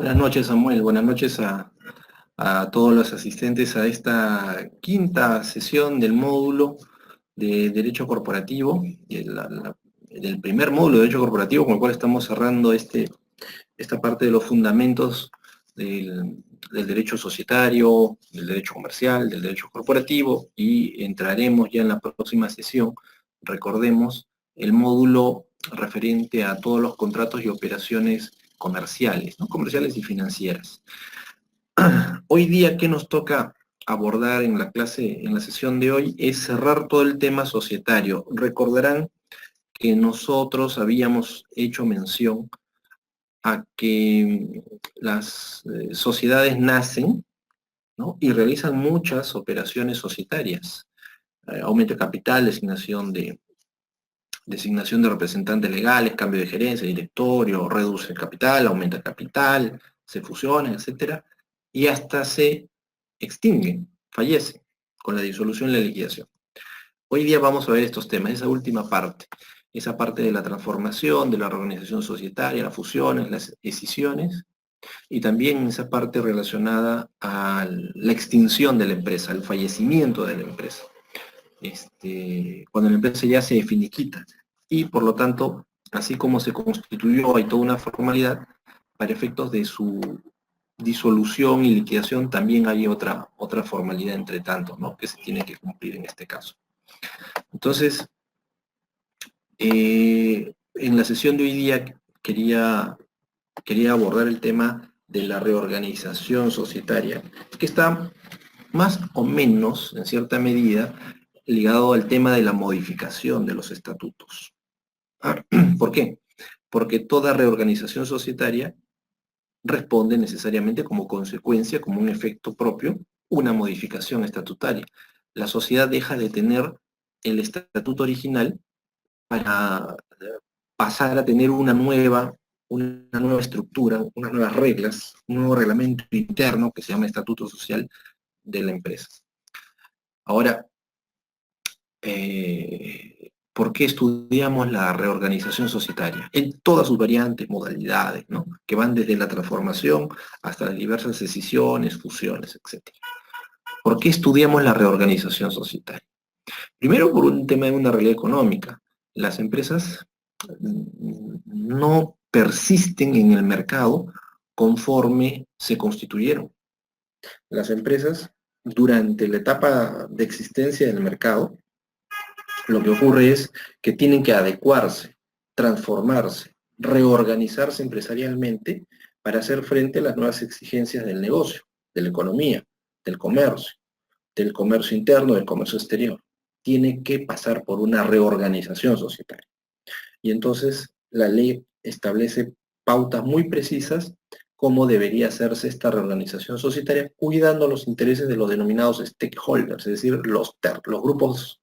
Buenas noches, Samuel. Buenas noches a todos los asistentes a esta quinta sesión del módulo de Derecho Corporativo, del primer módulo de Derecho Corporativo, con el cual estamos cerrando esta parte de los fundamentos del derecho societario, del derecho comercial, del derecho corporativo, y entraremos ya en la próxima sesión, recordemos, el módulo referente a todos los contratos y operaciones comerciales, ¿no? Comerciales y financieras. Hoy día, ¿qué nos toca abordar en la clase, en la sesión de hoy? Es cerrar todo el tema societario. Recordarán que nosotros habíamos hecho mención a que las sociedades nacen, ¿no?, y realizan muchas operaciones societarias. Aumento de capital, designación de representantes legales, cambio de gerencia, directorio, reduce el capital, aumenta el capital, se fusionan, etcétera, y hasta se extinguen, fallecen con la disolución y la liquidación. Hoy día vamos a ver estos temas, esa última parte, esa parte de la transformación, de la reorganización societaria, las fusiones, las escisiones, y también esa parte relacionada a la extinción de la empresa, al fallecimiento de la empresa. Cuando la empresa ya se finiquita, y por lo tanto, así como se constituyó, hay toda una formalidad, para efectos de su disolución y liquidación también hay otra formalidad entre tanto, ¿no?, que se tiene que cumplir en este caso. Entonces, en la sesión de hoy día quería abordar el tema de la reorganización societaria, que está más o menos, en cierta medida, ligado al tema de la modificación de los estatutos. ¿Por qué? Porque toda reorganización societaria responde necesariamente como consecuencia, como un efecto propio, una modificación estatutaria. La sociedad deja de tener el estatuto original para pasar a tener una nueva estructura, unas nuevas reglas, un nuevo reglamento interno que se llama estatuto social de la empresa. Ahora, ¿por qué estudiamos la reorganización societaria? En todas sus variantes, modalidades, ¿no?, que van desde la transformación hasta las diversas escisiones, fusiones, etc. ¿Por qué estudiamos la reorganización societaria? Primero, por un tema de una realidad económica. Las empresas no persisten en el mercado conforme se constituyeron. Las empresas, durante la etapa de existencia del mercado, lo que ocurre es que tienen que adecuarse, transformarse, reorganizarse empresarialmente para hacer frente a las nuevas exigencias del negocio, de la economía, del comercio interno, del comercio exterior. Tiene que pasar por una reorganización societaria. Y entonces la ley establece pautas muy precisas cómo debería hacerse esta reorganización societaria, cuidando los intereses de los denominados stakeholders, es decir, los grupos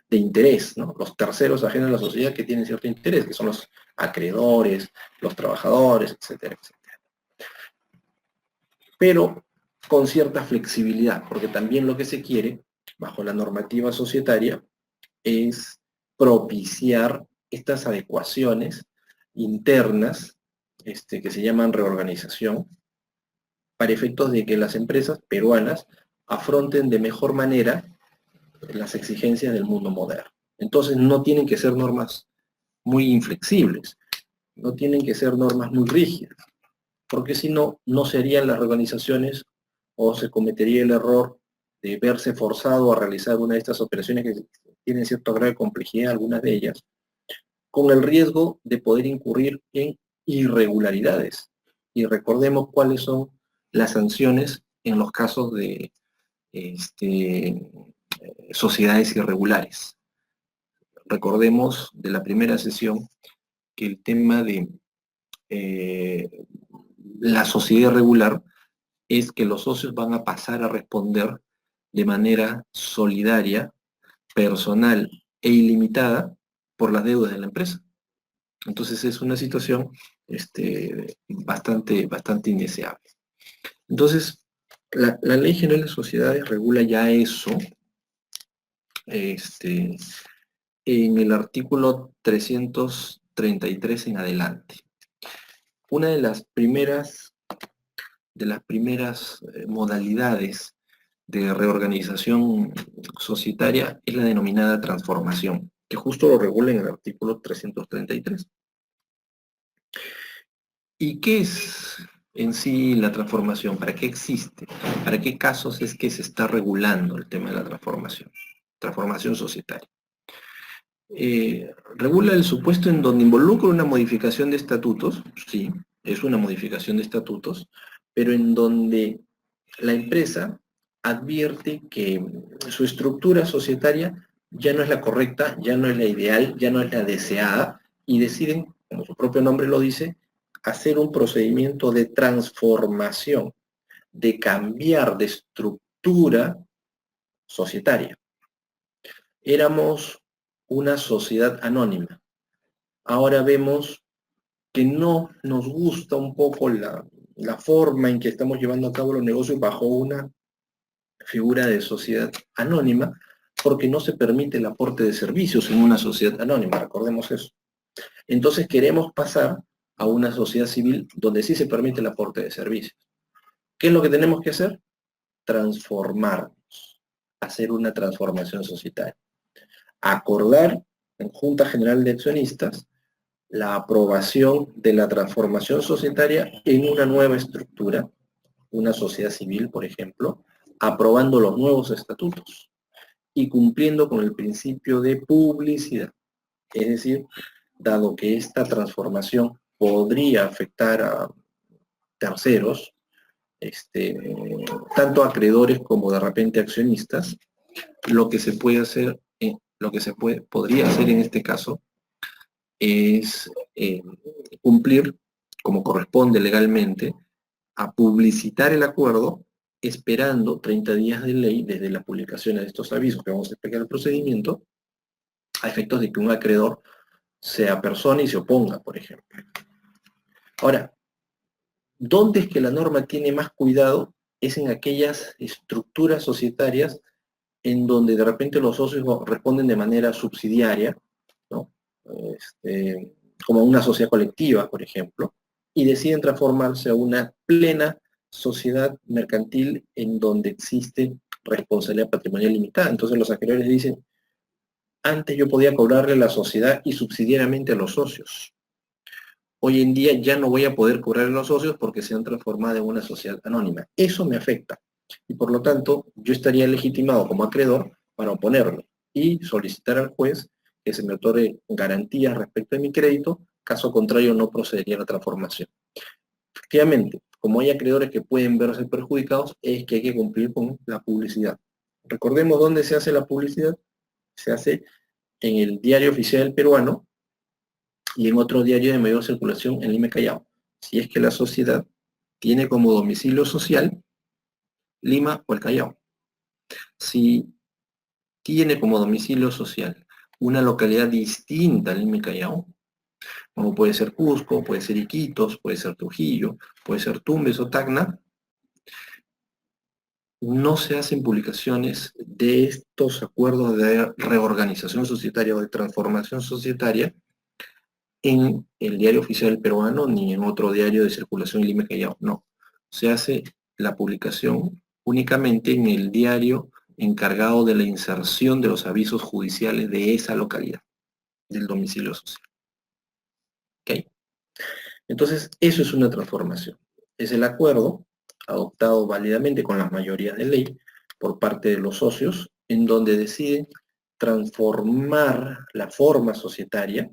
de interés, ¿no?, los terceros ajenos a la sociedad que tienen cierto interés, que son los acreedores, los trabajadores, etcétera, etcétera. Pero con cierta flexibilidad, porque también lo que se quiere, bajo la normativa societaria, es propiciar estas adecuaciones internas, que se llaman reorganización, para efectos de que las empresas peruanas afronten de mejor manera las exigencias del mundo moderno. Entonces no tienen que ser normas muy inflexibles, no tienen que ser normas muy rígidas, porque si no, no serían las organizaciones o se cometería el error de verse forzado a realizar una de estas operaciones que tienen cierto grado de complejidad, algunas de ellas, con el riesgo de poder incurrir en irregularidades. Y recordemos cuáles son las sanciones en los casos de sociedades irregulares. Recordemos de la primera sesión que el tema de la sociedad irregular es que los socios van a pasar a responder de manera solidaria, personal e ilimitada por las deudas de la empresa. Entonces es una situación bastante indeseable. Entonces, la Ley General de Sociedades regula ya eso, en el artículo 333 en adelante. Una de las primeras de las primeras modalidades de reorganización societaria es la denominada transformación, que justo lo regula en el artículo 333. ¿Y qué es en sí la transformación? ¿Para qué existe? ¿Para qué casos es que se está regulando el tema de la transformación societaria? Regula el supuesto en donde involucra una modificación de estatutos, sí, es una modificación de estatutos, pero en donde la empresa advierte que su estructura societaria ya no es la correcta, ya no es la ideal, ya no es la deseada, y deciden, como su propio nombre lo dice, hacer un procedimiento de transformación, de cambiar de estructura societaria. Éramos una sociedad anónima. Ahora vemos que no nos gusta un poco la forma en que estamos llevando a cabo los negocios bajo una figura de sociedad anónima, porque no se permite el aporte de servicios en una sociedad anónima, recordemos eso. Entonces queremos pasar a una sociedad civil donde sí se permite el aporte de servicios. ¿Qué es lo que tenemos que hacer? Transformarnos, hacer una transformación societaria. Acordar en Junta General de Accionistas la aprobación de la transformación societaria en una nueva estructura, una sociedad civil, por ejemplo, aprobando los nuevos estatutos y cumpliendo con el principio de publicidad. Es decir, dado que esta transformación podría afectar a terceros, tanto acreedores como de repente accionistas, lo que se puede hacer, podría hacer en este caso es cumplir, como corresponde legalmente, a publicitar el acuerdo, esperando 30 días de ley desde la publicación de estos avisos, que vamos a explicar el procedimiento, a efectos de que un acreedor se apersone y se oponga, por ejemplo. Ahora, ¿dónde es que la norma tiene más cuidado? Es en aquellas estructuras societarias en donde de repente los socios responden de manera subsidiaria, ¿no? Como una sociedad colectiva, por ejemplo, y deciden transformarse a una plena sociedad mercantil en donde existe responsabilidad patrimonial limitada. Entonces los acreedores dicen, antes yo podía cobrarle a la sociedad y subsidiariamente a los socios. Hoy en día ya no voy a poder cobrarle a los socios porque se han transformado en una sociedad anónima. Eso me afecta. Y por lo tanto, yo estaría legitimado como acreedor para oponerme y solicitar al juez que se me otorgue garantías respecto a mi crédito, caso contrario no procedería a la transformación. Efectivamente, como hay acreedores que pueden verse perjudicados, es que hay que cumplir con la publicidad. Recordemos dónde se hace la publicidad. Se hace en el Diario Oficial Peruano y en otro diario de mayor circulación en Lima y Callao, si es que la sociedad tiene como domicilio social Lima o el Callao. Si tiene como domicilio social una localidad distinta a Lima y Callao, como puede ser Cusco, puede ser Iquitos, puede ser Trujillo, puede ser Tumbes o Tacna, no se hacen publicaciones de estos acuerdos de reorganización societaria o de transformación societaria en el Diario Oficial Peruano ni en otro diario de circulación en Lima y Callao, no. Se hace la publicación únicamente en el diario encargado de la inserción de los avisos judiciales de esa localidad, del domicilio social. ¿Okay? Entonces, eso es una transformación. Es el acuerdo adoptado válidamente con las mayorías de ley por parte de los socios, en donde deciden transformar la forma societaria,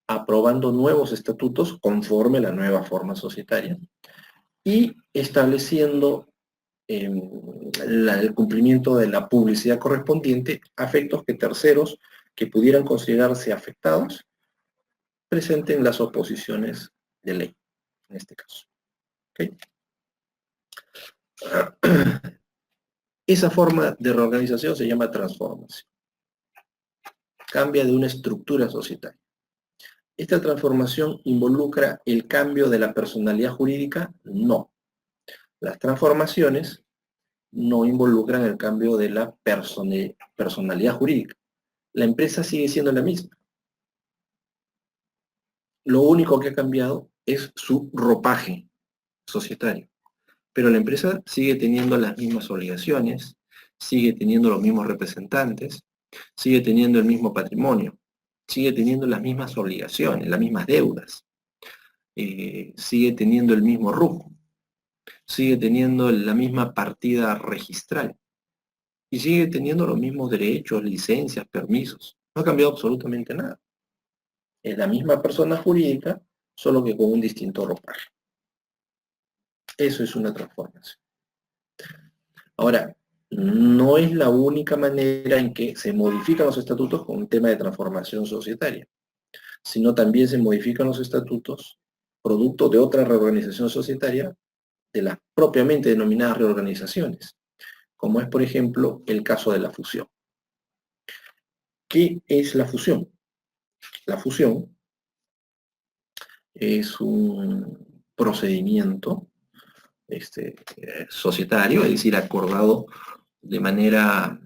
aprobando nuevos estatutos conforme a la nueva forma societaria y estableciendo el cumplimiento de la publicidad correspondiente a efectos que terceros que pudieran considerarse afectados presenten las oposiciones de ley, en este caso. ¿Okay? Esa forma de reorganización se llama transformación. Cambia de una estructura societaria. ¿Esta transformación involucra el cambio de la personalidad jurídica? No. Las transformaciones no involucran el cambio de la personalidad jurídica. La empresa sigue siendo la misma. Lo único que ha cambiado es su ropaje societario. pero la empresa sigue teniendo las mismas obligaciones, sigue teniendo los mismos representantes, sigue teniendo el mismo patrimonio, sigue teniendo las mismas obligaciones, las mismas deudas, sigue teniendo el mismo RUC, sigue teniendo la misma partida registral y sigue teniendo los mismos derechos, licencias, permisos. No ha cambiado absolutamente nada. Es la misma persona jurídica, solo que con un distinto ropaje. Eso es una transformación. Ahora, no es la única manera en que se modifican los estatutos con un tema de transformación societaria, sino también se modifican los estatutos producto de otra reorganización societaria, de las propiamente denominadas reorganizaciones, como es, por ejemplo, el caso de la fusión. ¿Qué es la fusión? La fusión es un procedimiento societario, es decir, acordado de manera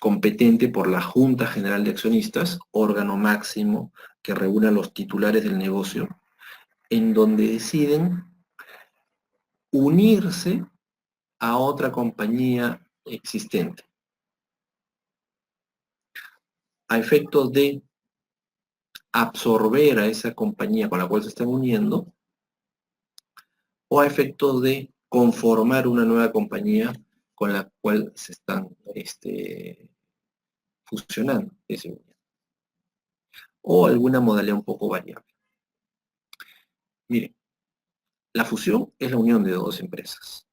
competente por la Junta General de Accionistas, órgano máximo que regula los titulares del negocio, en donde deciden unirse a otra compañía existente, a efectos de absorber a esa compañía con la cual se están uniendo, o a efectos de conformar una nueva compañía con la cual se están fusionando, o alguna modalidad un poco variable. Miren, la fusión es la unión de dos empresas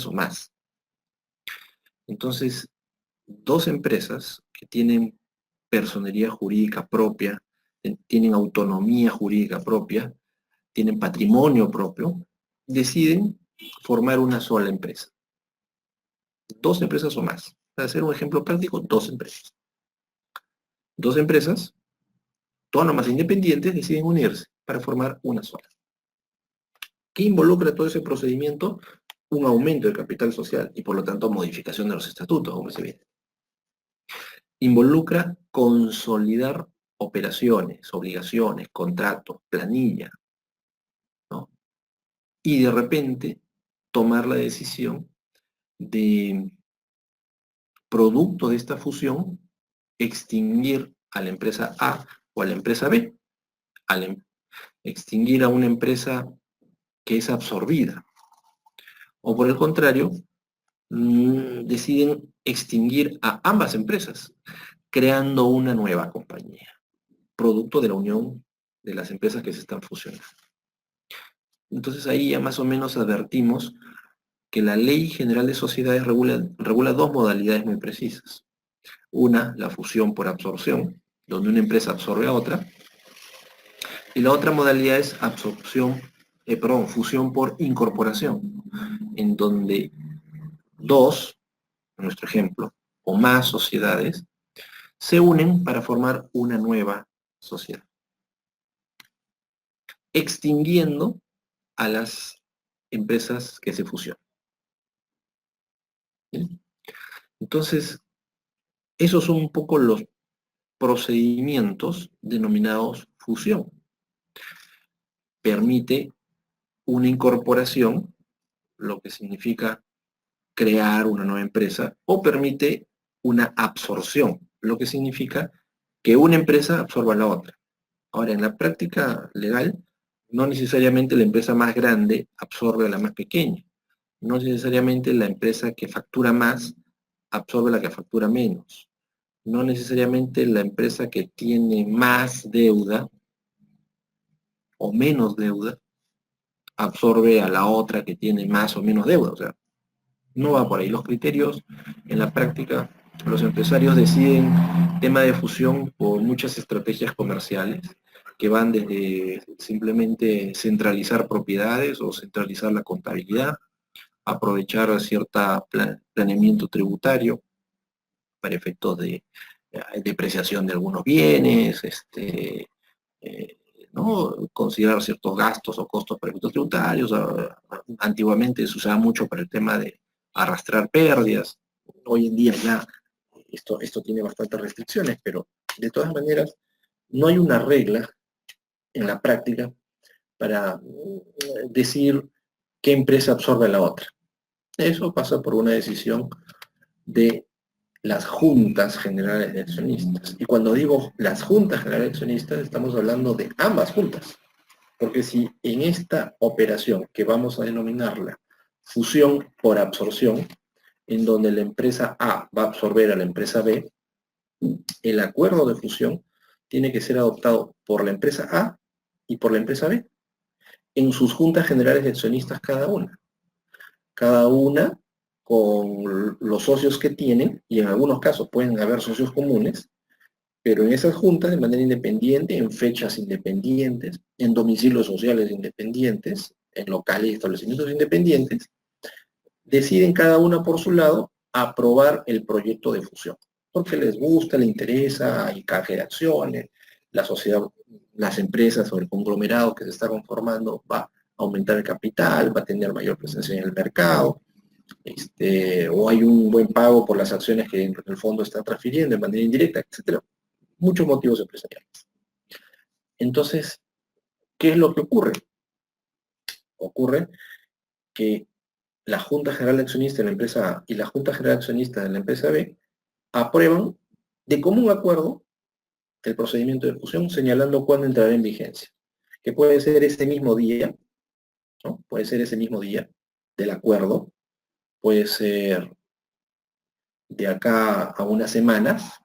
o más. Entonces, dos empresas que tienen personería jurídica propia, tienen autonomía jurídica propia, tienen patrimonio propio, deciden formar una sola empresa. Dos empresas o más. Para hacer un ejemplo práctico, dos empresas. Dos empresas autónomas e independientes deciden unirse para formar una sola. ¿Qué involucra todo ese procedimiento? Un aumento del capital social y por lo tanto modificación de los estatutos, como se ve. Involucra consolidar operaciones, obligaciones, contratos, planilla, ¿no? Y de repente tomar la decisión de, producto de esta fusión, extinguir a la empresa A o a la empresa B, extinguir a una empresa que es absorbida. O por el contrario, deciden extinguir a ambas empresas, creando una nueva compañía, producto de la unión de las empresas que se están fusionando. Entonces ahí ya más o menos advertimos que la Ley General de Sociedades regula dos modalidades muy precisas. Una, la fusión por absorción, donde una empresa absorbe a otra, y la otra modalidad es fusión por incorporación, en donde dos, en nuestro ejemplo, o más sociedades, se unen para formar una nueva sociedad, extinguiendo a las empresas que se fusionan. ¿Sí? Entonces, esos son un poco los procedimientos denominados fusión. Permite una incorporación, lo que significa crear una nueva empresa, o permite una absorción, lo que significa que una empresa absorba a la otra. Ahora, en la práctica legal, no necesariamente la empresa más grande absorbe a la más pequeña. No necesariamente la empresa que factura más absorbe a la que factura menos. No necesariamente la empresa que tiene más deuda o menos deuda absorbe a la otra que tiene más o menos deuda. O sea, no va por ahí. Los criterios en la práctica, los empresarios deciden tema de fusión por muchas estrategias comerciales que van desde simplemente centralizar propiedades o centralizar la contabilidad, aprovechar cierto planeamiento tributario para efectos de depreciación de algunos bienes, ¿no? Considerar ciertos gastos o costos para efectos tributarios. Antiguamente se usaba mucho para el tema de arrastrar pérdidas. Hoy en día ya esto tiene bastantes restricciones, pero de todas maneras no hay una regla en la práctica para decir ¿qué empresa absorbe a la otra? Eso pasa por una decisión de las juntas generales de accionistas. Y cuando digo las juntas generales de accionistas, estamos hablando de ambas juntas. Porque si en esta operación, que vamos a denominarla fusión por absorción, en donde la empresa A va a absorber a la empresa B, el acuerdo de fusión tiene que ser adoptado por la empresa A y por la empresa B, en sus juntas generales de accionistas cada una con los socios que tienen, y en algunos casos pueden haber socios comunes, pero en esas juntas de manera independiente, en fechas independientes, en domicilios sociales independientes, en locales y establecimientos independientes, deciden cada una por su lado aprobar el proyecto de fusión, porque les gusta, les interesa, hay canje de acciones, la sociedad, las empresas o el conglomerado que se está conformando va a aumentar el capital, va a tener mayor presencia en el mercado, o hay un buen pago por las acciones que en el fondo está transfiriendo de manera indirecta, etcétera. Muchos motivos empresariales. Entonces, ¿qué es lo que ocurre? Ocurre que la Junta General de Accionistas de la empresa A y la Junta General de Accionistas de la empresa B aprueban de común acuerdo el procedimiento de fusión, señalando cuándo entrará en vigencia, que puede ser ese mismo día, ¿no? Puede ser ese mismo día del acuerdo, puede ser de acá a unas semanas,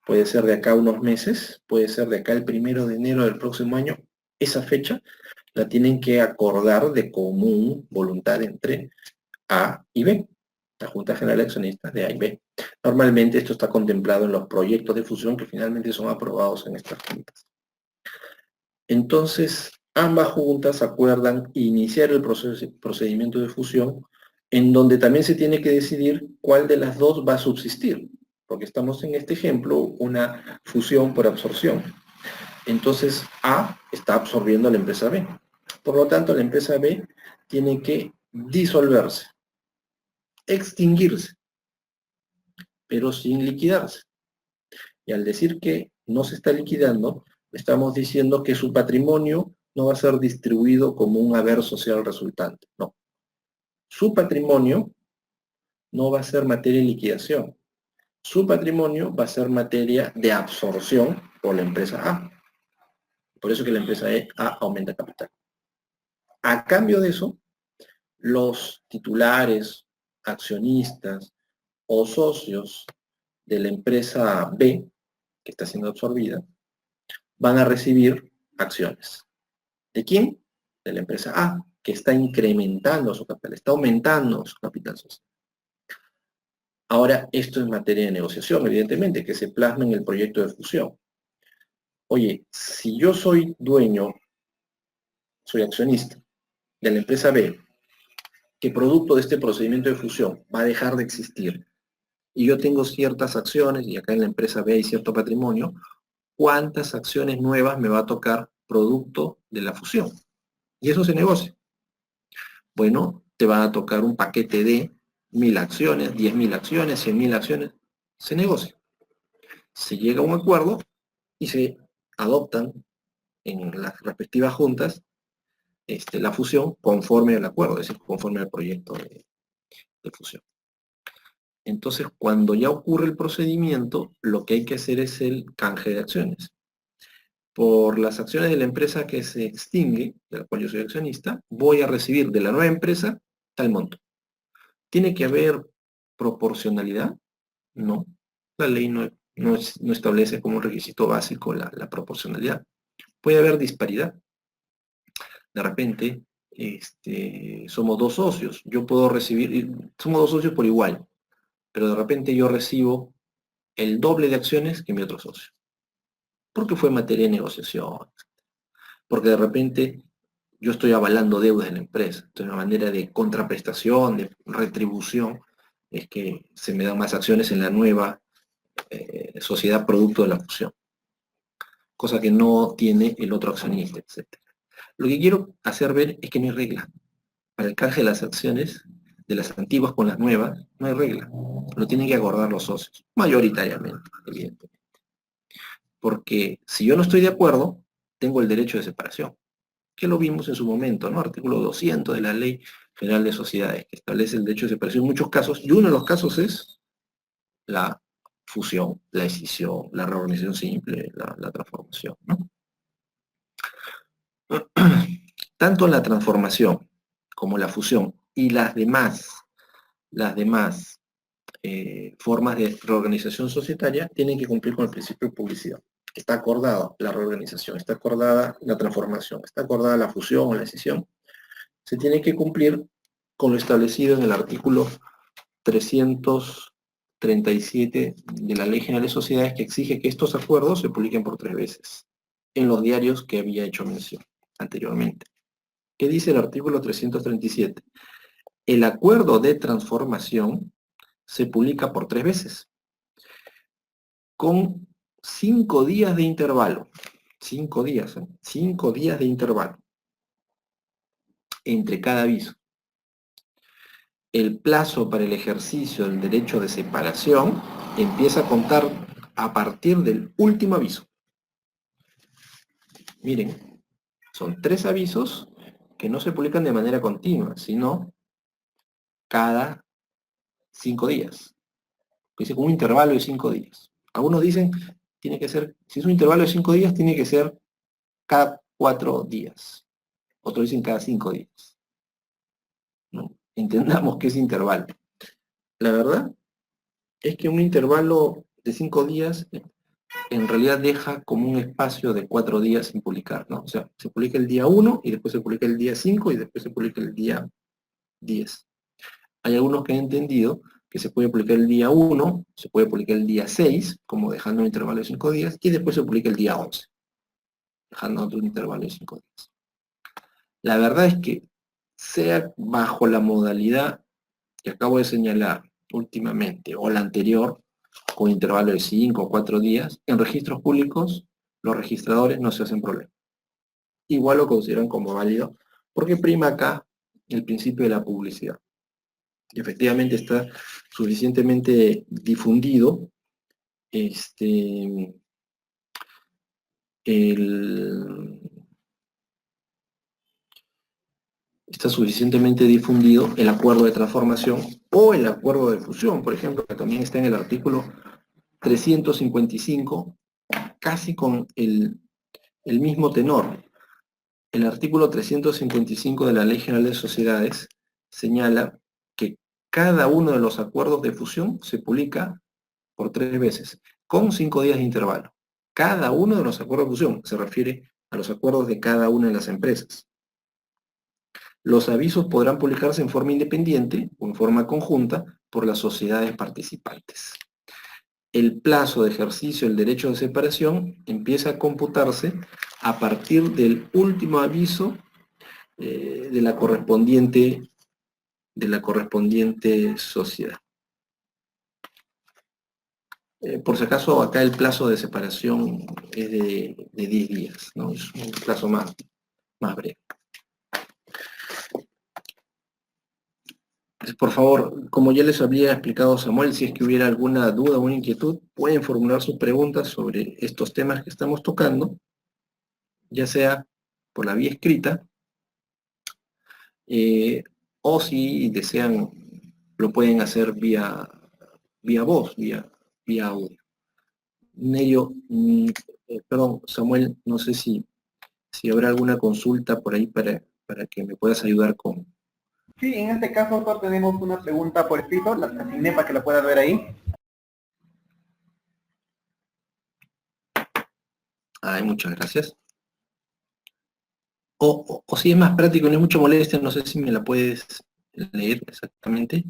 puede ser de acá a unos meses, puede ser de acá el 1 de enero del próximo año. Esa fecha la tienen que acordar de común voluntad entre A y B, la Junta General de Accionistas de A y B. Normalmente esto está contemplado en los proyectos de fusión que finalmente son aprobados en estas juntas. Entonces, ambas juntas acuerdan iniciar el procedimiento de fusión, en donde también se tiene que decidir cuál de las dos va a subsistir, porque estamos en este ejemplo, una fusión por absorción. Entonces, A está absorbiendo a la empresa B. Por lo tanto, la empresa B tiene que disolverse, extinguirse, pero sin liquidarse. Y al decir que no se está liquidando, estamos diciendo que su patrimonio no va a ser distribuido como un haber social resultante. No. Su patrimonio no va a ser materia de liquidación. Su patrimonio va a ser materia de absorción por la empresa A. Por eso que la empresa A aumenta capital. A cambio de eso, los titulares, accionistas o socios de la empresa B, que está siendo absorbida, van a recibir acciones. ¿De quién? De la empresa A, que está incrementando su capital, está aumentando su capital social. Ahora, esto es materia de negociación, evidentemente, que se plasma en el proyecto de fusión. Oye, si yo soy dueño, soy accionista de la empresa B, que producto de este procedimiento de fusión va a dejar de existir, y yo tengo ciertas acciones, y acá en la empresa B hay cierto patrimonio, ¿cuántas acciones nuevas me va a tocar producto de la fusión? Y eso se negocia. Bueno, te va a tocar un paquete de 1000 acciones, 10.000 acciones, 100.000 acciones, se negocia. Se llega a un acuerdo y se adoptan en las respectivas juntas la fusión conforme al acuerdo, es decir, conforme al proyecto de fusión. Entonces, cuando ya ocurre el procedimiento, lo que hay que hacer es el canje de acciones. Por las acciones de la empresa que se extingue, de la cual yo soy accionista, voy a recibir de la nueva empresa tal monto. ¿Tiene que haber proporcionalidad? No. La ley no establece como un requisito básico la proporcionalidad. Puede haber disparidad. De repente, somos dos socios. Yo puedo recibir, somos dos socios por igual, pero de repente yo recibo el doble de acciones que mi otro socio. Porque fue materia de negociación. Porque de repente yo estoy avalando deudas de la empresa. Entonces, una manera de contraprestación, de retribución, es que se me dan más acciones en la nueva sociedad producto de la fusión. Cosa que no tiene el otro accionista, etc. Lo que quiero hacer ver es que no hay regla. Para el canje de las acciones de las antiguas con las nuevas, no hay regla. Lo tienen que acordar los socios, mayoritariamente, evidentemente. Porque si yo no estoy de acuerdo, tengo el derecho de separación, que lo vimos en su momento, ¿no? Artículo 200 de la Ley General de Sociedades, que establece el derecho de separación en muchos casos, y uno de los casos es la fusión, la escisión, la reorganización simple, la transformación, ¿no? Tanto la transformación como la fusión y las demás formas de reorganización societaria tienen que cumplir con el principio de publicidad. Está acordada la reorganización, está acordada la transformación, está acordada la fusión o la escisión. Se tiene que cumplir con lo establecido en el artículo 337 de la Ley General de Sociedades, que exige que estos acuerdos se publiquen por 3 veces en los diarios que había hecho mención anteriormente. ¿Qué dice el artículo 337? El acuerdo de transformación se publica por 3 veces, con 5 días de intervalo. 5 días, 5 días de intervalo entre cada aviso. El plazo para el ejercicio del derecho de separación empieza a contar a partir del último aviso. Miren, son 3 avisos que no se publican de manera continua, sino cada 5 días. Dice con un intervalo de 5 días. Algunos dicen, tiene que ser, si es un intervalo de 5 días, tiene que ser cada 4 días. Otros dicen cada 5 días. ¿No? Entendamos qué es intervalo. La verdad es que un intervalo de 5 días en realidad deja como un espacio de 4 días sin publicar, ¿no? O sea, se publica el día 1 y después se publica el día 5 y después se publica el día 10. Hay algunos que han entendido que se puede publicar el día 1, se puede publicar el día 6, como dejando un intervalo de 5 días, y después se publica el día 11, dejando otro intervalo de 5 días. La verdad es que, sea bajo la modalidad que acabo de señalar últimamente, o la anterior, con intervalo de 5 o 4 días, en registros públicos los registradores no se hacen problema. Igual lo consideran como válido, porque prima acá el principio de la publicidad. Y efectivamente está suficientemente difundido está suficientemente difundido el acuerdo de transformación o el acuerdo de fusión, por ejemplo, que también está en el artículo 355, casi con el mismo tenor. El artículo 355 de la Ley General de Sociedades señala que cada uno de los acuerdos de fusión se publica por 3 veces, con 5 días de intervalo. Cada uno de los acuerdos de fusión se refiere a los acuerdos de cada una de las empresas. Los avisos podrán publicarse en forma independiente o en forma conjunta por las sociedades participantes. El plazo de ejercicio del derecho de separación empieza a computarse a partir del último aviso de la correspondiente sociedad. Por si acaso, acá el plazo de separación es de 10 días, ¿no? Es un plazo más breve. Por favor, como ya les había explicado Samuel, si es que hubiera alguna duda o una inquietud, pueden formular sus preguntas sobre estos temas que estamos tocando, ya sea por la vía escrita, o si desean, lo pueden hacer vía voz, vía audio. Nerio, perdón, Samuel, no sé si habrá alguna consulta por ahí para que me puedas ayudar con... Sí, en este caso solo tenemos una pregunta por escrito, la asigné para que la puedas ver ahí. Ay, muchas gracias. O si es más práctico, no es mucho molestia, no sé si me la puedes leer exactamente.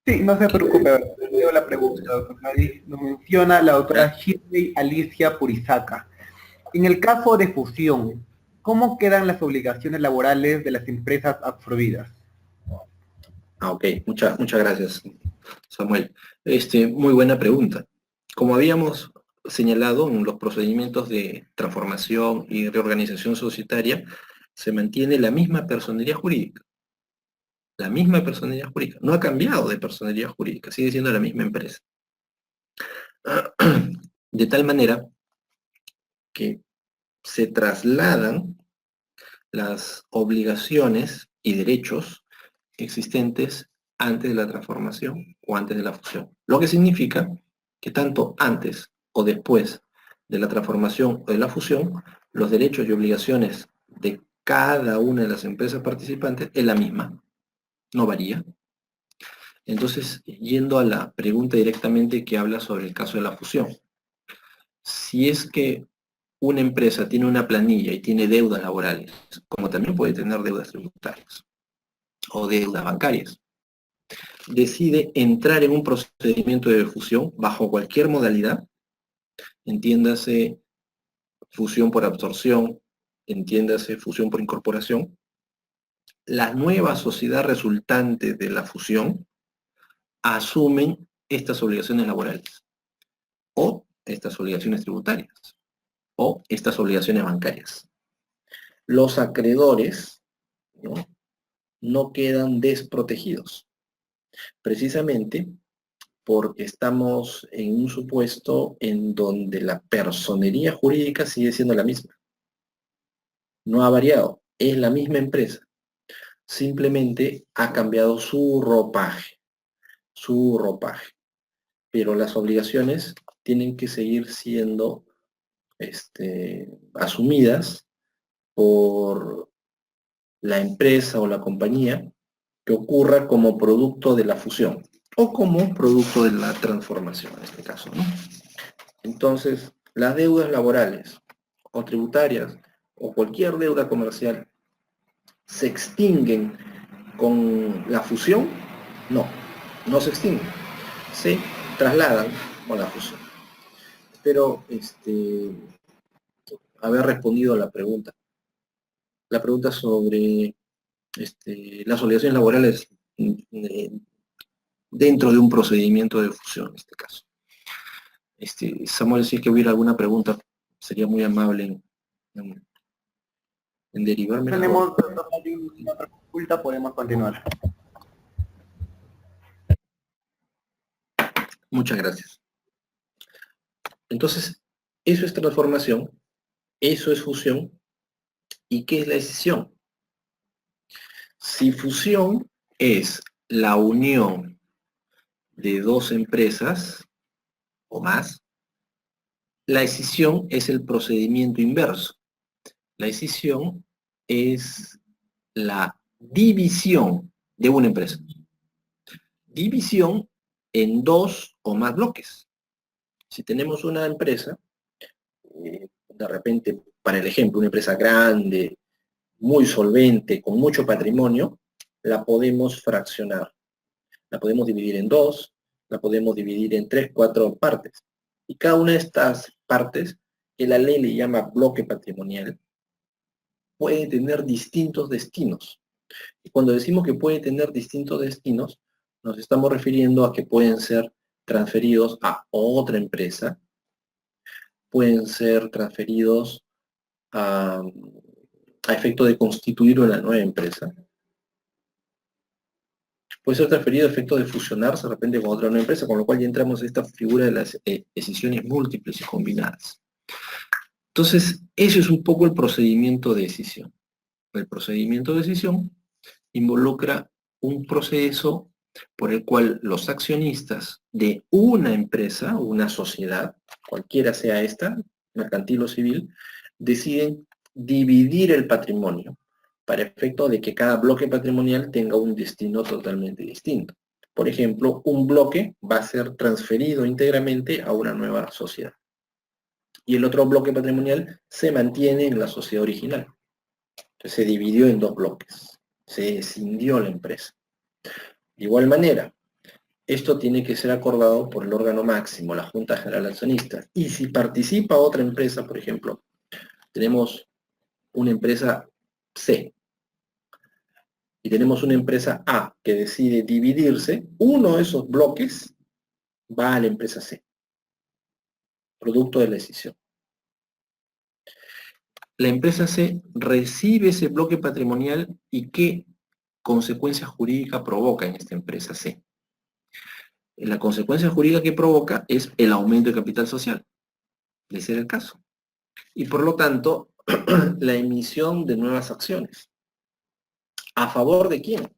Sí, no se preocupe, leo la pregunta, doctor Madrid. Nos menciona la doctora Shirley Alicia Purizaca. En el caso de fusión, ¿cómo quedan las obligaciones laborales de las empresas absorbidas? Ok, muchas gracias, Samuel. Muy buena pregunta. Como habíamos señalado en los procedimientos de transformación y reorganización societaria, se mantiene la misma personería jurídica. La misma personería jurídica. No ha cambiado de personería jurídica, sigue siendo la misma empresa. De tal manera que se trasladan las obligaciones y derechos existentes antes de la transformación o antes de la fusión. Lo que significa que tanto antes o después de la transformación o de la fusión, los derechos y obligaciones de cada una de las empresas participantes es la misma, no varía. Entonces, yendo a la pregunta directamente que habla sobre el caso de la fusión. Si es que una empresa tiene una planilla y tiene deudas laborales, como también puede tener deudas tributarias o deudas bancarias, decide entrar en un procedimiento de fusión bajo cualquier modalidad, entiéndase fusión por absorción, entiéndase fusión por incorporación, la nueva sociedad resultante de la fusión asumen estas obligaciones laborales o estas obligaciones tributarias o estas obligaciones bancarias. Los acreedores no quedan desprotegidos, precisamente porque estamos en un supuesto en donde la personería jurídica sigue siendo la misma. No ha variado, es la misma empresa. Simplemente ha cambiado su ropaje. Pero las obligaciones tienen que seguir siendo asumidas por la empresa o la compañía que ocurra como producto de la fusión o como producto de la transformación en este caso, ¿no? Entonces, las deudas laborales o tributarias o cualquier deuda comercial se extinguen con la fusión. No se extinguen, se trasladan con la fusión. Espero haber respondido a la pregunta sobre las obligaciones laborales dentro de un procedimiento de fusión en este caso. Samuel, si es que hubiera alguna pregunta, sería muy amable en derivarme. Tenemos otra consulta, podemos continuar. Muchas gracias. Entonces, eso es transformación, eso es fusión. ¿Y qué es la escisión? Si fusión es la unión de dos empresas o más, la escisión es el procedimiento inverso. La escisión es la división de una empresa. División en dos o más bloques. Si tenemos una empresa, de repente, para el ejemplo, una empresa grande, muy solvente, con mucho patrimonio, la podemos fraccionar. La podemos dividir en dos, la podemos dividir en 3, 4 partes. Y cada una de estas partes, que la ley le llama bloque patrimonial, puede tener distintos destinos. Y cuando decimos que puede tener distintos destinos, nos estamos refiriendo a que pueden ser transferidos a otra empresa, pueden ser transferidos a efecto de constituir una nueva empresa, puede ser transferido a efecto de fusionarse de repente con otra nueva empresa, con lo cual ya entramos en esta figura de las escisiones múltiples y combinadas. Entonces, eso es un poco el procedimiento de escisión. El procedimiento de escisión involucra un proceso por el cual los accionistas de una empresa, una sociedad, cualquiera sea esta, mercantil o civil, deciden dividir el patrimonio para efecto de que cada bloque patrimonial tenga un destino totalmente distinto. Por ejemplo, un bloque va a ser transferido íntegramente a una nueva sociedad. Y el otro bloque patrimonial se mantiene en la sociedad original. Entonces se dividió en dos bloques. Se escindió la empresa. De igual manera, esto tiene que ser acordado por el órgano máximo, la Junta General de Accionistas. Y si participa otra empresa, por ejemplo, tenemos una empresa C y tenemos una empresa A que decide dividirse, uno de esos bloques va a la empresa C, producto de la decisión. La empresa C recibe ese bloque patrimonial y ¿qué consecuencia jurídica provoca en esta empresa C? La consecuencia jurídica que provoca es el aumento de capital social, de ser el caso. Y por lo tanto, la emisión de nuevas acciones. ¿A favor de quién?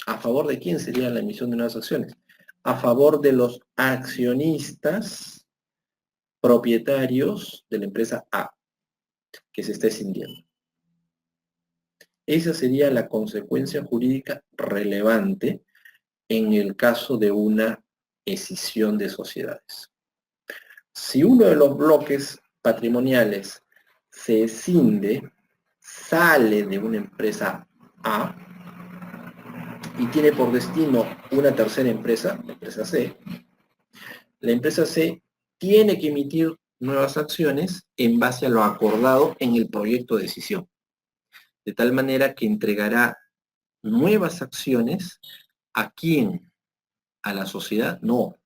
¿A favor de quién sería la emisión de nuevas acciones? A favor de los accionistas propietarios de la empresa A, que se está escindiendo. Esa sería la consecuencia jurídica relevante en el caso de una escisión de sociedades. Si uno de los bloques patrimoniales se escinde, sale de una empresa A y tiene por destino una tercera empresa, la empresa C, la empresa C tiene que emitir nuevas acciones en base a lo acordado en el proyecto de decisión, de tal manera que entregará nuevas acciones. ¿A quién? ¿A la sociedad? No,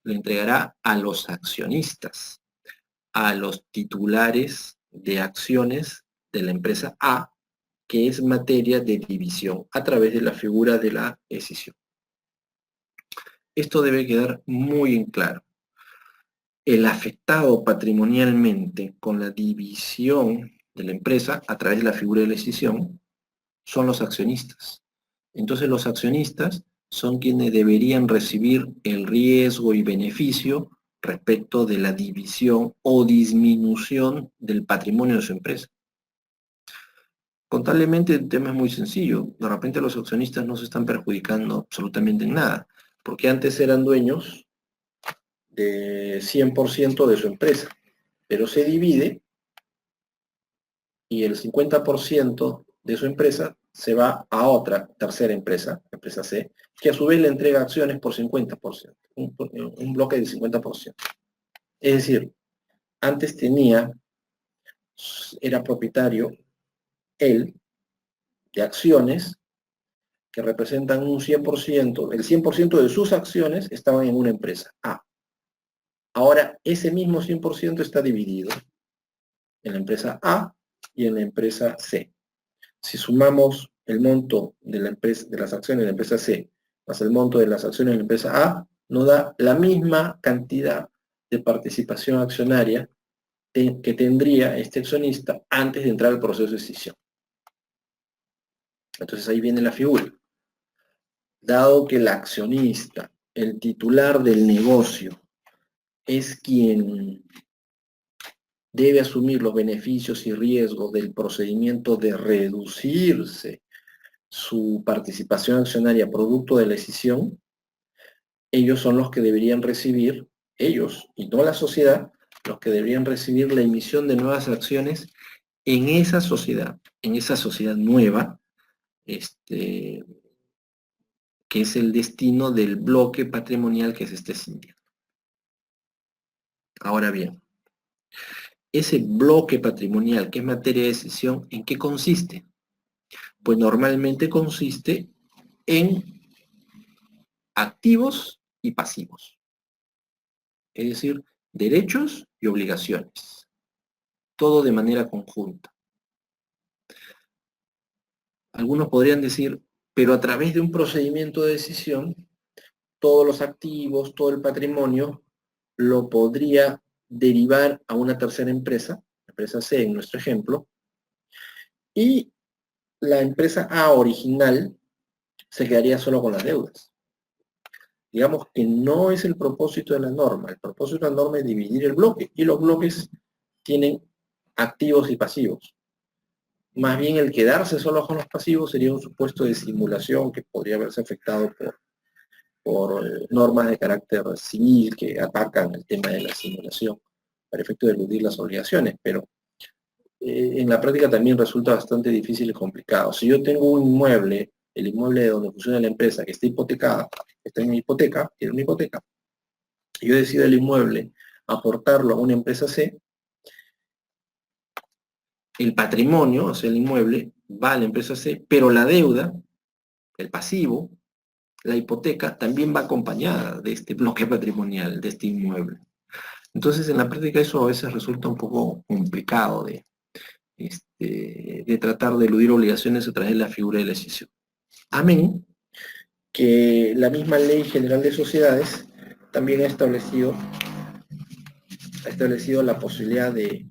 lo entregará a los accionistas, a los titulares de acciones de la empresa A, que es materia de división a través de la figura de la escisión. Esto debe quedar muy en claro. El afectado patrimonialmente con la división de la empresa a través de la figura de la escisión son los accionistas. Entonces los accionistas son quienes deberían recibir el riesgo y beneficio respecto de la división o disminución del patrimonio de su empresa. Contablemente el tema es muy sencillo. De repente los accionistas no se están perjudicando absolutamente en nada, porque antes eran dueños de 100% de su empresa, pero se divide y el 50% de su empresa se va a otra tercera empresa, empresa C, que a su vez le entrega acciones por 50%, un bloque del 50%. Es decir, antes era propietario él de acciones que representan un 100%, el 100% de sus acciones estaban en una empresa A. Ahora ese mismo 100% está dividido en la empresa A y en la empresa C. Si sumamos el monto de la empresa, de las acciones de la empresa C más el monto de las acciones de la empresa A, nos da la misma cantidad de participación accionaria que tendría este accionista antes de entrar al proceso de escisión. Entonces ahí viene la figura. Dado que el accionista, el titular del negocio, es quien debe asumir los beneficios y riesgos del procedimiento de reducirse su participación accionaria producto de la escisión, ellos son los que deberían recibir, ellos y toda la sociedad, los que deberían recibir la emisión de nuevas acciones en esa sociedad nueva, que es el destino del bloque patrimonial que se esté escindiendo. Ahora bien, ese bloque patrimonial que es materia de decisión, ¿en qué consiste? Pues normalmente consiste en activos y pasivos, es decir, derechos y obligaciones, todo de manera conjunta. Algunos podrían decir, pero a través de un procedimiento de decisión, todos los activos, todo el patrimonio, lo podría derivar a una tercera empresa, la empresa C en nuestro ejemplo, y la empresa A original se quedaría solo con las deudas. Digamos que no es el propósito de la norma. El propósito de la norma es dividir el bloque, y los bloques tienen activos y pasivos. Más bien el quedarse solo con los pasivos sería un supuesto de simulación que podría verse afectado por normas de carácter civil que atacan el tema de la simulación para efecto de eludir las obligaciones, pero en la práctica también resulta bastante difícil y complicado. Si yo tengo un inmueble, el inmueble de donde funciona la empresa, que está hipotecada, está en hipoteca, tiene una hipoteca, y yo decido el inmueble aportarlo a una empresa C, el patrimonio, o sea, el inmueble, va a la empresa C, pero la deuda, el pasivo, la hipoteca, también va acompañada de este bloque patrimonial, de este inmueble. Entonces, en la práctica eso a veces resulta un poco complicado de tratar de eludir obligaciones a través de la figura de la escisión. Amén, que la misma Ley General de Sociedades también ha establecido la posibilidad de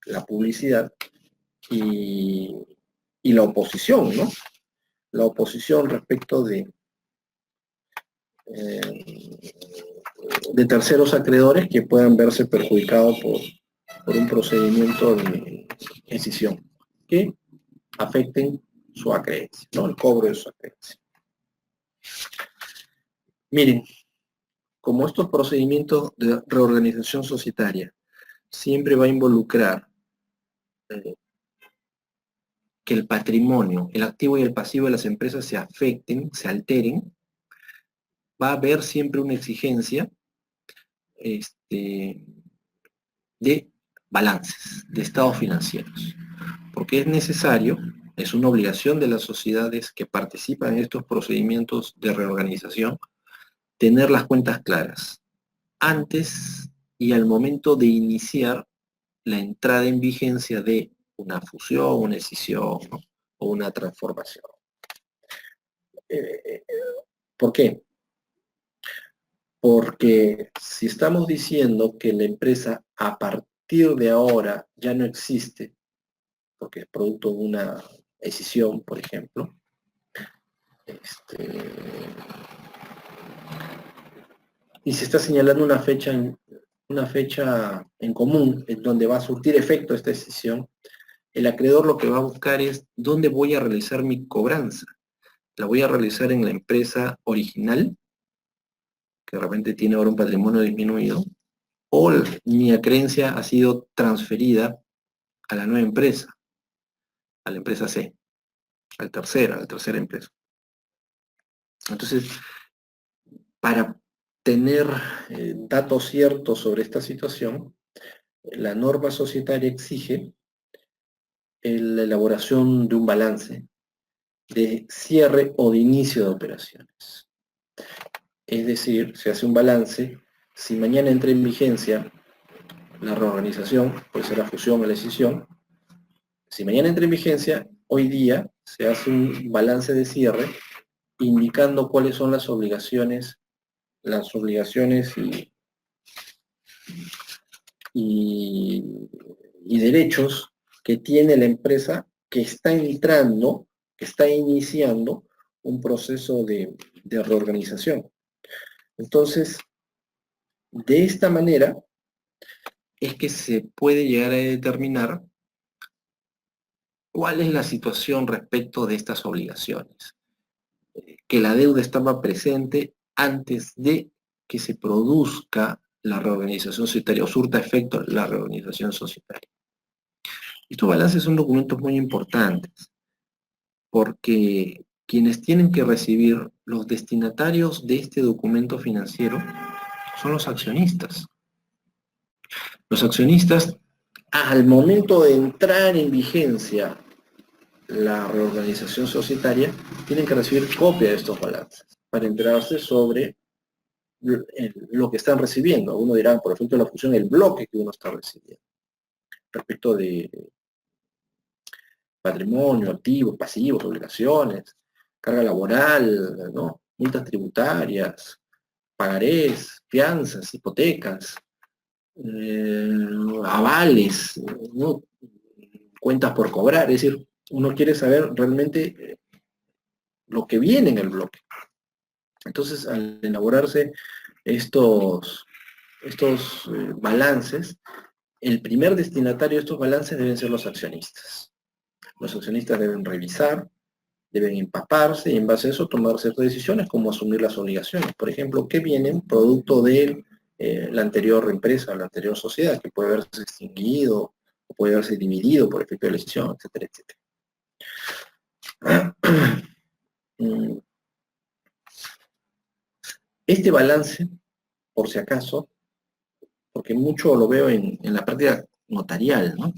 la publicidad y y la oposición, ¿no? La oposición respecto de terceros acreedores que puedan verse perjudicados por un procedimiento de decisión que afecten su acreencia, ¿no? El cobro de su acreencia. Miren, como estos procedimientos de reorganización societaria siempre va a involucrar que el patrimonio, el activo y el pasivo de las empresas se afecten, se alteren, va a haber siempre una exigencia de balances, de estados financieros, porque es necesario, es una obligación de las sociedades que participan en estos procedimientos de reorganización, tener las cuentas claras antes y al momento de iniciar la entrada en vigencia de una fusión, una escisión, ¿no? O una transformación. ¿Por qué? Porque si estamos diciendo que la empresa a partir de ahora ya no existe, porque es producto de una escisión, por ejemplo, y se está señalando una fecha en común en donde va a surtir efecto esta decisión, el acreedor lo que va a buscar es dónde voy a realizar mi cobranza. ¿La voy a realizar en la empresa original, que de repente tiene ahora un patrimonio disminuido, o mi acreencia ha sido transferida a la nueva empresa, a la empresa C, a la tercera empresa? Entonces, para tener datos ciertos sobre esta situación, la norma societaria exige la elaboración de un balance de cierre o de inicio de operaciones. Es decir, se hace un balance, si mañana entra en vigencia la reorganización, puede ser la fusión o la escisión, si mañana entra en vigencia, hoy día se hace un balance de cierre indicando cuáles son las obligaciones y derechos que tiene la empresa que está entrando, que está iniciando un proceso de reorganización. Entonces, de esta manera es que se puede llegar a determinar cuál es la situación respecto de estas obligaciones. Que la deuda estaba presente antes de que se produzca la reorganización societaria o surta efecto la reorganización societaria. Estos balances son documentos muy importantes porque quienes tienen que recibir los destinatarios de este documento financiero son los accionistas. Los accionistas, al momento de entrar en vigencia la reorganización societaria, tienen que recibir copia de estos balances para enterarse sobre lo que están recibiendo. Uno dirá, por ejemplo, la fusión del bloque que uno está recibiendo. Respecto de patrimonio, activos, pasivos, obligaciones, carga laboral, ¿no? Multas tributarias, pagarés, fianzas, hipotecas, avales, ¿no? Cuentas por cobrar. Es decir, uno quiere saber realmente lo que viene en el bloque. Entonces, al elaborarse estos balances, el primer destinatario de estos balances deben ser los accionistas. Los accionistas deben revisar, deben empaparse y en base a eso tomar ciertas decisiones como asumir las obligaciones. Por ejemplo, ¿qué vienen producto de la anterior empresa, la anterior sociedad, que puede haberse extinguido o puede haberse dividido por efecto de la decisión, etcétera, etcétera? Este balance, por si acaso, porque mucho lo veo en la práctica notarial, ¿no?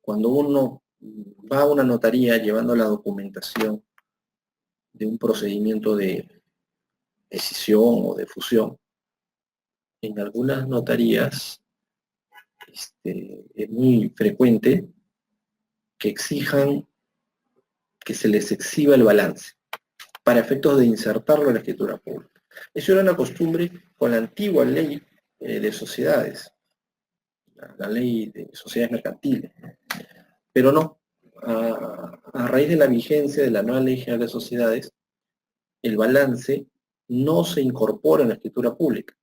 Cuando uno va a una notaría llevando la documentación de un procedimiento de escisión o de fusión, en algunas notarías es muy frecuente que exijan que se les exhiba el balance para efectos de insertarlo en la escritura pública. Eso era una costumbre con la antigua ley de sociedades, la ley de sociedades mercantiles. Pero no, a raíz de la vigencia de la nueva Ley General de Sociedades, el balance no se incorpora en la escritura pública,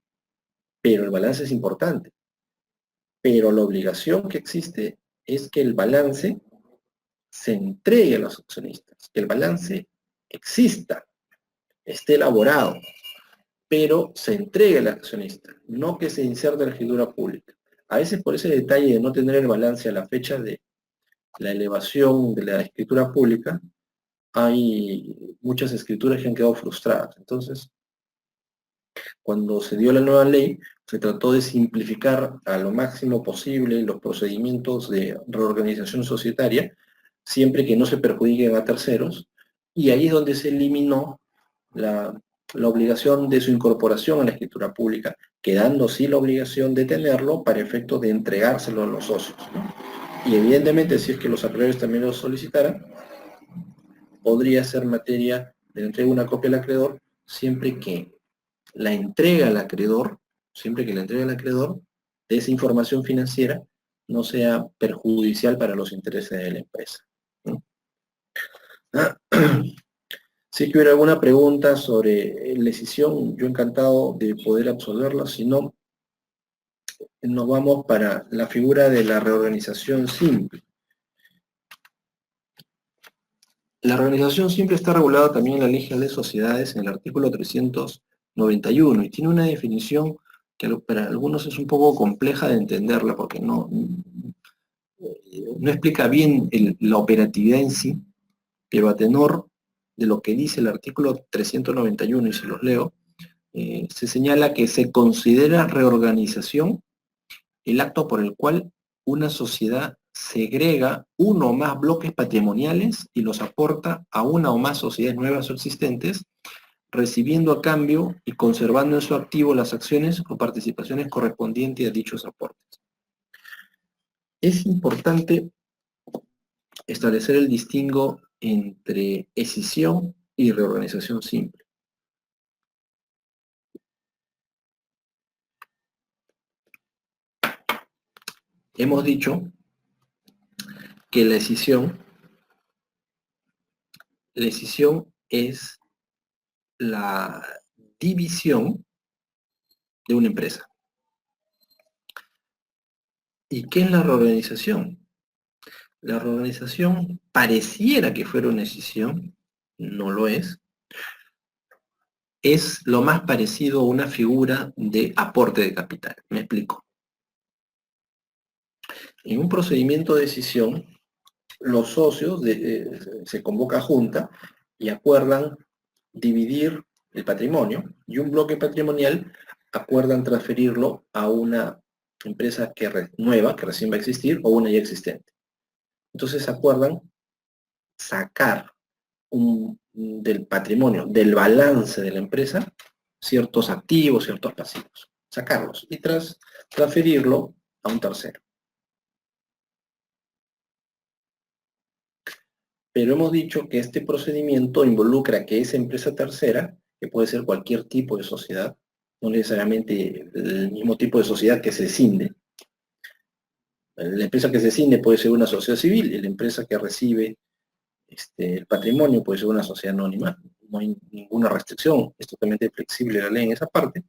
pero el balance es importante. Pero la obligación que existe es que el balance se entregue a los accionistas, que el balance exista, esté elaborado, pero se entregue al accionista, no que se inserte en la escritura pública. A veces por ese detalle de no tener el balance a la fecha de la elevación de la escritura pública, hay muchas escrituras que han quedado frustradas. Entonces, cuando se dio la nueva ley, se trató de simplificar a lo máximo posible los procedimientos de reorganización societaria, siempre que no se perjudiquen a terceros, y ahí es donde se eliminó la obligación de su incorporación a la escritura pública, quedando sí la obligación de tenerlo para efectos de entregárselo a los socios, ¿no? Y evidentemente, si es que los acreedores también lo solicitaran, podría ser materia de entrega una copia al acreedor, siempre que la entrega al acreedor, de esa información financiera no sea perjudicial para los intereses de la empresa, ¿no? Si que hubiera alguna pregunta sobre la decisión, yo encantado de poder absolverla. Si no, nos vamos para la figura de la reorganización simple. La reorganización simple está regulada también en la Ley General de Sociedades en el artículo 391 y tiene una definición que para algunos es un poco compleja de entenderla porque no explica bien la operatividad en sí, pero a tenor de lo que dice el artículo 391, y se los leo, se señala que se considera reorganización el acto por el cual una sociedad segrega uno o más bloques patrimoniales y los aporta a una o más sociedades nuevas o existentes, recibiendo a cambio y conservando en su activo las acciones o participaciones correspondientes a dichos aportes. Es importante establecer el distingo entre escisión y reorganización simple. Hemos dicho que la escisión es la división de una empresa. ¿Y qué es la reorganización? La reorganización pareciera que fuera una escisión, no lo es. Es lo más parecido a una figura de aporte de capital. Me explico. En un procedimiento de escisión, los socios se convoca junta y acuerdan dividir el patrimonio, y un bloque patrimonial acuerdan transferirlo a una empresa nueva, que recién va a existir, o una ya existente. Entonces acuerdan sacar del patrimonio, del balance de la empresa, ciertos activos, ciertos pasivos, sacarlos y transferirlo a un tercero. Pero hemos dicho que este procedimiento involucra que esa empresa tercera, que puede ser cualquier tipo de sociedad, no necesariamente el mismo tipo de sociedad que se escinde. La empresa que se escinde puede ser una sociedad civil, y la empresa que recibe el patrimonio puede ser una sociedad anónima. No hay ninguna restricción, es totalmente flexible la ley en esa parte.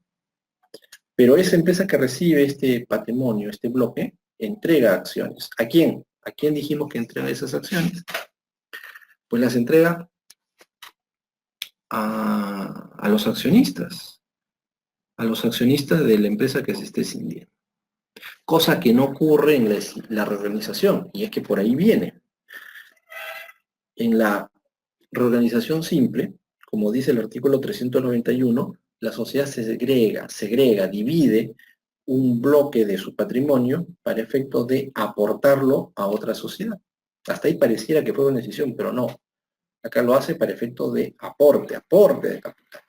Pero esa empresa que recibe este patrimonio, este bloque, entrega acciones. ¿A quién? ¿A quién dijimos que entrega esas acciones? Pues las entrega a los accionistas de la empresa que se esté escindiendo. Cosa que no ocurre en la reorganización, y es que por ahí viene. En la reorganización simple, como dice el artículo 391, la sociedad se segrega, divide un bloque de su patrimonio para efecto de aportarlo a otra sociedad. Hasta ahí pareciera que fue una decisión, pero no. Acá lo hace para efecto de aporte de capital.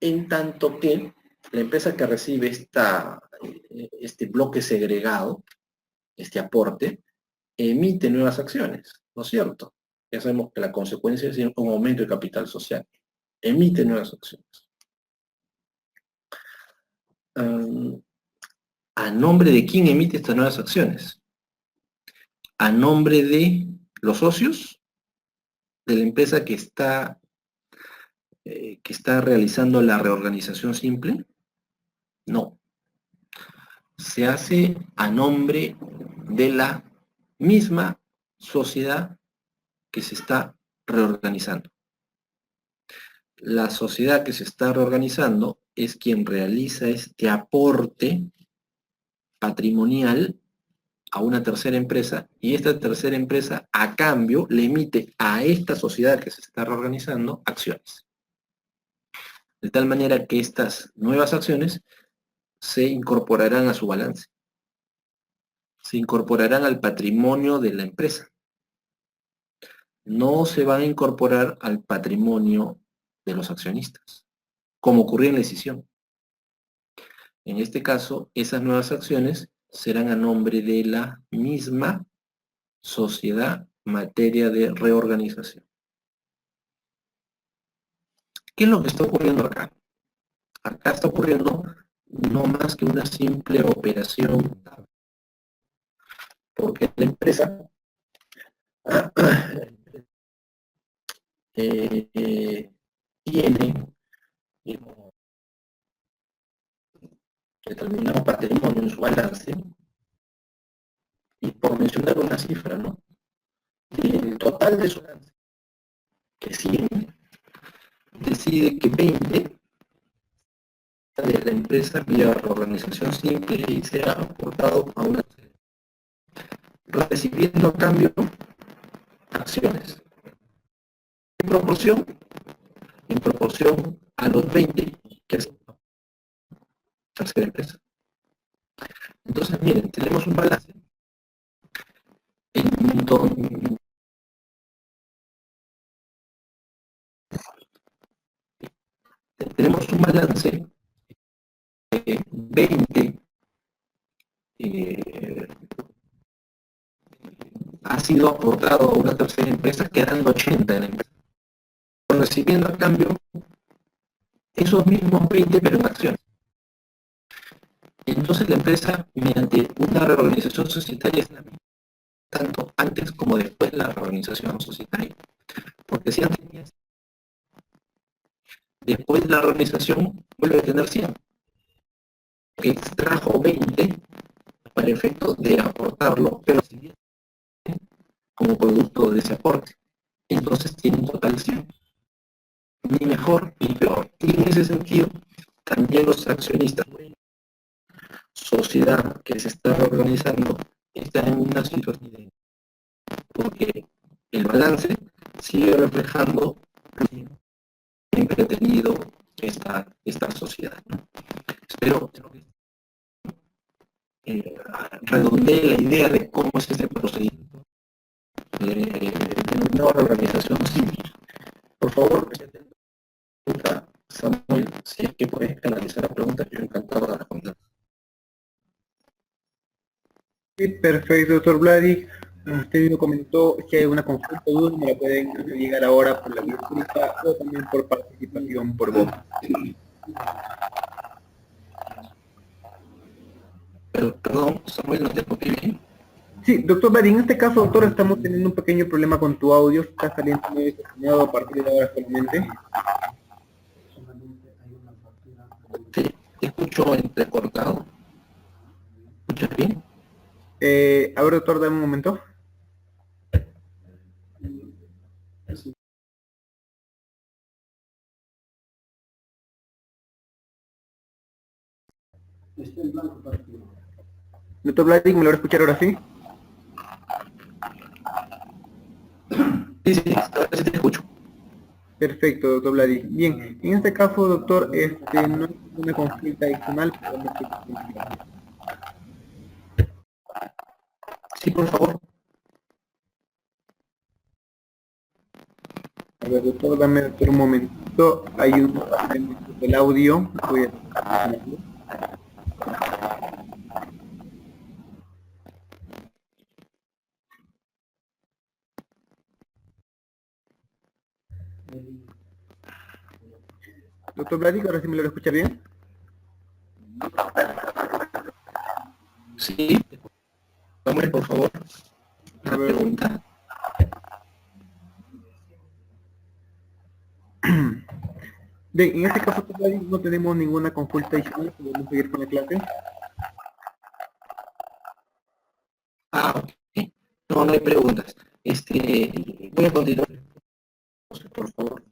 En tanto que la empresa que recibe este bloque segregado, este aporte, emite nuevas acciones, ¿no es cierto? Ya sabemos que la consecuencia es un aumento de capital social. Emite nuevas acciones. ¿A nombre de quién emite estas nuevas acciones? a nombre de los socios de la empresa que está realizando la reorganización simple. No. Se hace a nombre de la misma sociedad que se está reorganizando. La sociedad que se está reorganizando es quien realiza este aporte patrimonial a una tercera empresa, y esta tercera empresa a cambio le emite a esta sociedad que se está reorganizando acciones. De tal manera que estas nuevas acciones se incorporarán a su balance, se incorporarán al patrimonio de la empresa. No se van a incorporar al patrimonio de los accionistas, como ocurrió en la escisión. En este caso, esas nuevas acciones serán a nombre de la misma sociedad materia de reorganización. ¿Qué es lo que está ocurriendo acá? Acá está ocurriendo no más que una simple operación, porque la empresa tiene determinado patrimonio en su balance, y por mencionar una cifra, ¿no? El total de su balance, que 100, decide que 20 de la empresa vía reorganización simple y será aportado a una, recibiendo a cambio acciones. ¿En proporción? En proporción a los 20 que es la tercera empresa. Entonces, miren, tenemos un balance en donde tenemos un balance de 20 ha sido aportado a una tercera empresa, quedando 80 en la empresa, recibiendo a cambio esos mismos 20 pero en acciones. Entonces la empresa, mediante una reorganización societaria, es la misma, tanto antes como después de la reorganización societaria. Porque si antes, después de la reorganización, vuelve a tener 100. Que extrajo 20 para el efecto de aportarlo, pero como producto de ese aporte. Entonces tiene un total 100. Ni mejor ni peor. Y en ese sentido, también los accionistas, sociedad que se está reorganizando, está en una situación de, porque el balance sigue reflejando siempre ha tenido esta sociedad, ¿no? Espero que redondee la idea de cómo es este procedimiento de una organización simple. Por favor, Samuel, si es que puedes canalizar la pregunta, yo encantado de responder. Sí, perfecto, doctor Vladi. Usted mismo comentó que hay una consulta o duda, me la pueden llegar ahora por la vía escrita o también por participación por voz. Pero, perdón, Samuel, no te escuché bien. Sí, doctor Vladi, en este caso, doctor, estamos teniendo un pequeño problema con tu audio, está saliendo muy desafinado a partir de ahora solamente. Te escucho entrecortado. ¿Escuchas bien? A ver, doctor, dame un momento. Doctor Vladi, ¿me lo va a escuchar ahora sí? Sí, ahora sí te escucho. Perfecto, doctor Vladi. Bien, en este caso, doctor, no hay ninguna consulta adicional. Sí, por favor. A ver, doctor, dame un momento. Hay un problema del audio. Voy a... Doctor Vladi, ahora sí me lo escucha bien. Sí, Samuel, por favor. otra pregunta. Bien, en este caso no tenemos ninguna consulta adicional, podemos seguir con la clase. Ok. No, no hay preguntas. Voy a continuar, por favor.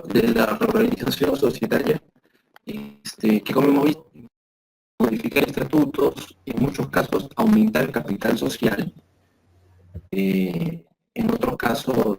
De la organización societaria, que como hemos visto, modificar estatutos, en muchos casos aumentar el capital social, en otros casos